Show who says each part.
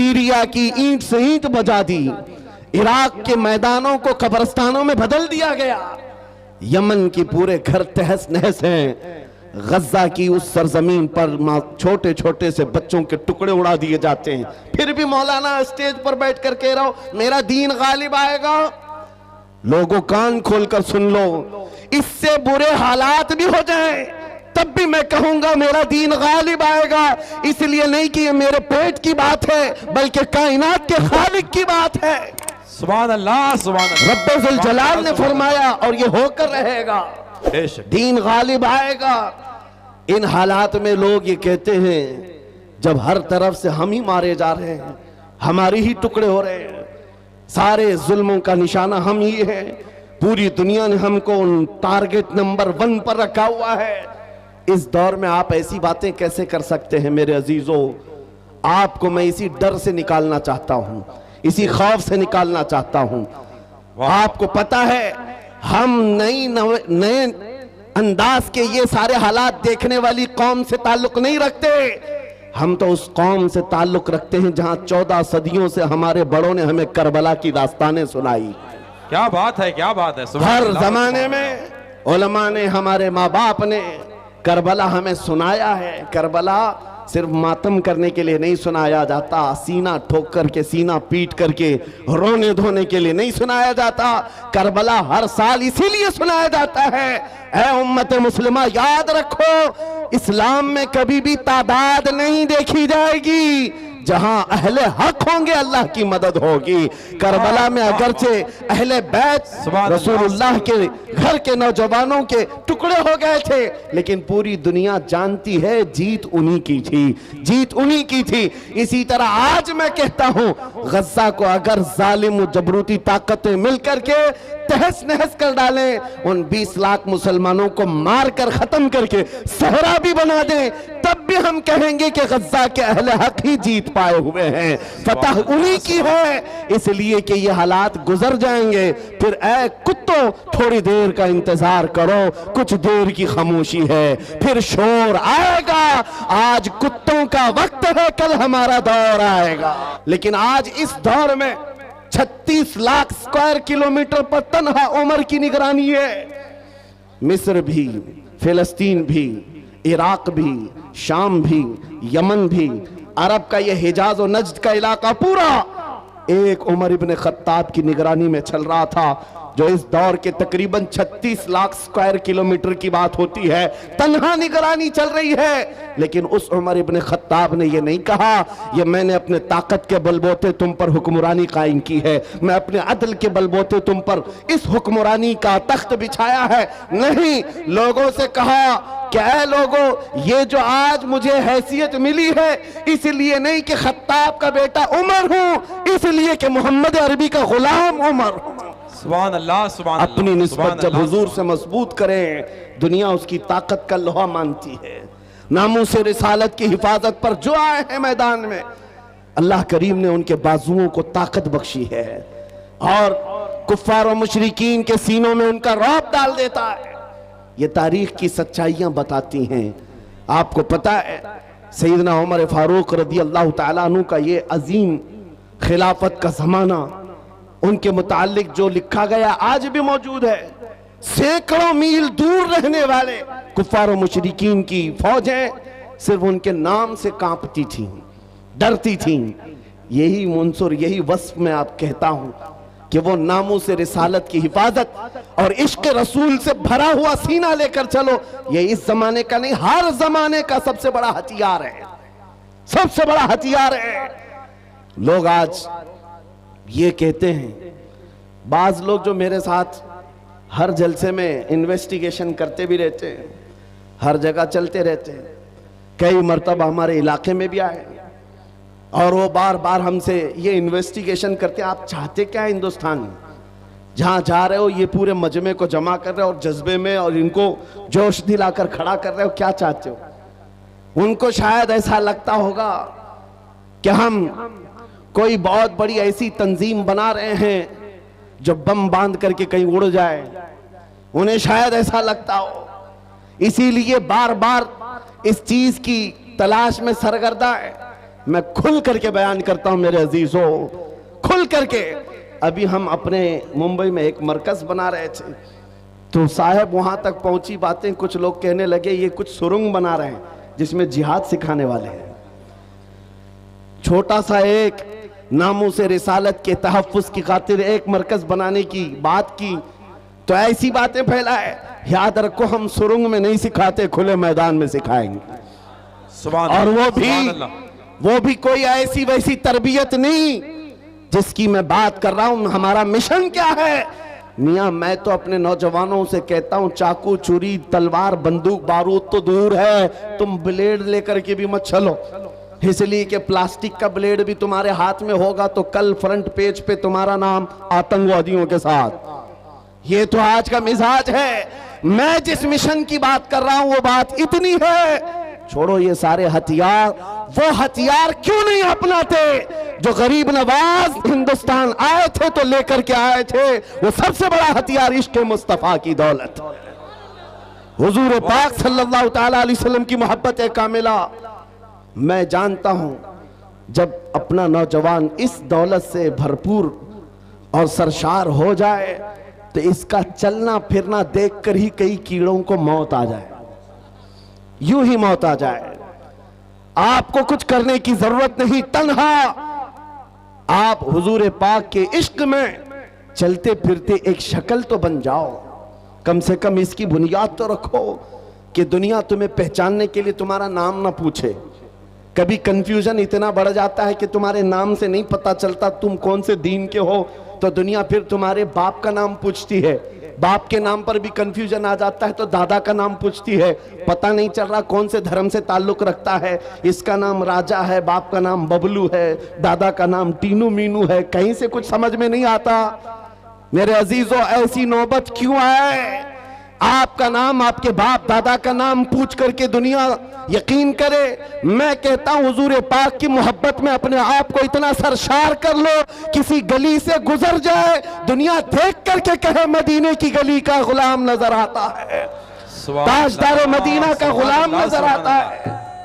Speaker 1: Syria की ईंट से ईंट बजा दी, इराक के मैदानों को कब्रिस्तानों में बदल दिया गया, यमन की पूरे घर तहस नहस हैं, गज्जा की उस सरजमीन पर छोटे छोटे से बच्चों के टुकड़े उड़ा दिए जाते हैं। फिर भी मौलाना स्टेज पर बैठ कर कह रहा हो मेरा दीन गालिब आएगा। लोगों कान खोलकर सुन लो, इससे बुरे हालात भी हो जाएं तब भी मैं कहूंगा मेरा दीन गालिब आएगा। इसलिए नहीं कि ये मेरे पेट की बात है, बल्कि कायनात के खालिक की बात है।
Speaker 2: सुभान अल्लाह, सुभान अल्लाह।
Speaker 1: रब्बुल जुल जलाल ने फरमाया और ये होकर रहेगा, दीन गालिब आएगा। इन हालात में लोग ये कहते हैं जब हर तरफ से हम ही मारे जा रहे हैं, हमारे ही टुकड़े हो रहे हैं, सारे जुल्मों का निशाना हम ही है, पूरी दुनिया ने हमको उन टारगेट नंबर 1 पर रखा हुआ है। इस दौर में आप ऐसी बातें कैसे कर सकते हैं मेरे अजीजों? आपको मैं इसी डर से निकालना चाहता हूं, इसी खौफ से निकालना चाहता हूं। आपको पता है हम नए अंदाज के ये सारे हालात देखने वाली कौम से ताल्लुक नहीं रखते, हम तो उस कौम से ताल्लुक रखते हैं जहां 14 सदियों से हमारे बड़ों ने हमें करबला की दास्तानें सुनाई।
Speaker 2: क्या बात है, क्या बात है।
Speaker 1: हर जमाने में उलमा ने, हमारे माँ बाप ने करबला हमें सुनाया है। करबला सिर्फ मातम करने के लिए नहीं सुनाया जाता, सीना ठोक करके, सीना पीट करके रोने धोने के लिए नहीं सुनाया जाता। करबला हर साल इसीलिए सुनाया जाता है, ऐ उम्मत मुस्लिमा याद रखो, इस्लाम में कभी भी तादाद नहीं देखी जाएगी, जहां अहले हक होंगे अल्लाह की मदद होगी। करबला में अगरचे अहले बैत रसूलुल्लाह के घर के नौजवानों के टुकड़े हो गए थे, लेकिन पूरी दुनिया जानती है जीत उन्हीं की थी, जीत उन्हीं की थी। इसी तरह आज मैं कहता हूं, गज्जा को अगर जालिम जबरूती ताकतें मिलकर के तहस नहस कर डालें, उन 20 लाख मुसलमानों को मार कर खत्म करके सहरा भी बना दें, तब भी हम कहेंगे कि गज्जा के अहले हक ही जीत पाए हुए हैं, फतह उन्हीं की है। इसलिए कि ये हालात गुजर जाएंगे। फिर ऐ कुत्तों थोड़ी देर का इंतजार करो, कुछ देर की खामोशी है, फिर शोर आएगा। आज कुत्तों का वक्त है, कल हमारा दौर आएगा। लेकिन आज इस दौर में 36 लाख स्क्वायर किलोमीटर पर तन्हा उमर की निगरानी है। मिस्र भी, फिलिस्तीन भी, इराक भी, शाम भी, यमन भी, अरब का यह हिजाज और नज्द का इलाका पूरा एक उमर इब्न खत्ताब की निगरानी में चल रहा था, जो इस दौर के तकरीबन 36 लाख स्क्वायर किलोमीटर की बात होती है, तन्हा निगरानी चल रही है। लेकिन उस उमर इब्न खत्ताब ने यह नहीं कहा ये मैंने अपने ताकत के बलबोते तुम पर हुक्मरानी कायम की है, मैं अपने अदल के बलबोते तुम पर इस हुक्मरानी का तख्त बिछाया है। नहीं, लोगों से कहा क्या लोगों, ये जो आज मुझे हैसियत मिली है इसलिए नहीं कि खत्ताब का बेटा उमर हूं, इसलिए कि मोहम्मद अरबी का गुलाम उमर हूं।
Speaker 2: सुभान अल्लाह, सुभान अल्लाह।
Speaker 1: अपनी निस्बत जब हुजूर से मजबूत करें, दुनिया उसकी ताकत का लोहा मानती है। नामूस रिसालत की हिफाजत पर जो आए हैं मैदान में, अल्लाह करीम ने उनके बाजुओं को ताकत बख्शी है और कुफ्फार और मुशरिकीन के सीनों में उनका रौब डाल देता है। ये तारीख की सच्चाइयां बताती हैं। आपको पता है सैयदना उमर फारूक रदी अल्लाह तआला अन्हु का ये अजीम खिलाफत का जमाना, उनके मुतालिक जो लिखा गया आज भी मौजूद है। सैकड़ों मील दूर रहने वाले कुफ्फार और मुशरिकीन की फौजें सिर्फ उनके नाम से कांपती थीं, डरती थीं। यही मुंसुर, यही वस्फ में आप कहता हूं कि वो नामों से रिसालत की हिफाजत और इश्क रसूल से भरा हुआ सीना लेकर चलो, ये इस जमाने का नहीं हर जमाने का सबसे बड़ा हथियार है, सबसे बड़ा हथियार है। लोग आज ये कहते हैं, बाज लोग जो मेरे साथ हर जलसे में इन्वेस्टिगेशन करते भी रहते हैं, हर जगह चलते रहते हैं, कई मर्तबा हमारे इलाके में भी आए और वो बार बार हमसे ये इन्वेस्टिगेशन करते हैं, आप चाहते क्या हिंदुस्तान में, जहां जा रहे हो ये पूरे मजमे को जमा कर रहे हो और जज्बे में और इनको जोश दिलाकर खड़ा कर रहे हो, क्या चाहते हो? उनको शायद ऐसा लगता होगा कि हम कोई बहुत बड़ी ऐसी तंजीम बना रहे हैं जो बम बांध करके कहीं उड़ जाए, उन्हें शायद ऐसा लगता हो। इसीलिए बार बार इस चीज की तलाश में सरगर्दा है। मैं खुल करके बयान करता हूं मेरे अजीजों, खुल करके। अभी हम अपने मुंबई में एक मरकज बना रहे थे, तो साहब वहां तक पहुंची बातें, कुछ लोग कहने लगे ये कुछ सुरंग बना रहे हैं जिसमें जिहाद सिखाने वाले हैं। छोटा सा एक नामों से रिसालत के तहफ्फुज की खातिर एक मरकज बनाने की बात की, तो ऐसी बातें फैलाए। याद रखो, हम सुरंग में नहीं सिखाते, खुले मैदान में सिखाएंगे। और वो भी कोई ऐसी वैसी तरबियत नहीं जिसकी मैं बात कर रहा हूं। हमारा मिशन क्या है मियां? मैं तो अपने नौजवानों से कहता हूं, चाकू छुरी तलवार बंदूक बारूद तो दूर है, तुम ब्लेड लेकर के भी मत चलो, इसलिए कि प्लास्टिक का ब्लेड भी तुम्हारे हाथ में होगा तो कल फ्रंट पेज पे तुम्हारा नाम आतंकवादियों के साथ। ये तो आज का मिजाज है। मैं जिस मिशन की बात कर रहा हूं वो बात इतनी है, छोड़ो ये सारे हथियार, वो हथियार क्यों नहीं अपनाते जो गरीब नवाज हिंदुस्तान आए थे तो लेकर के आए थे। वो सबसे बड़ा हथियार इश्क मुस्तफा की दौलत, हुजूर पाक सल्लल्लाहु तआला अलैहि वसल्लम की मोहब्बत कामिला। मैं जानता हूं जब अपना नौजवान इस दौलत से भरपूर और सरशार हो जाए तो इसका चलना फिरना देखकर ही कई कीड़ों को मौत आ जाए, यूं ही मौत आ जाए। आपको कुछ करने की जरूरत नहीं, तन्हा आप हुजूर पाक के इश्क में चलते फिरते एक शक्ल तो बन जाओ, कम से कम इसकी बुनियाद तो रखो कि दुनिया तुम्हें पहचानने के लिए तुम्हारा नाम ना पूछे। कभी कंफ्यूजन इतना बढ़ जाता है कि तुम्हारे नाम से नहीं पता चलता तुम कौन से दीन के हो, तो दुनिया फिर तुम्हारे बाप का नाम पूछती है। बाप के नाम पर भी कंफ्यूजन आ जाता है तो दादा का नाम पूछती है, पता नहीं चल रहा कौन से धर्म से ताल्लुक रखता है। इसका नाम राजा है, बाप का नाम बबलू है, दादा का नाम टीनू मीनू है, कहीं से कुछ समझ में नहीं आता। मेरे अजीजों, ऐसी नौबत क्यों आए? आपका नाम, आपके बाप दादा का नाम पूछ करके दुनिया यकीन करे। मैं कहता हूं हुजूर पाक की मोहब्बत में अपने आप को इतना सरशार कर लो, किसी गली से गुजर जाए दुनिया देख करके कहे मदीने की गली का गुलाम नजर आता है, ताजदार मदीना का गुलाम नजर आता है।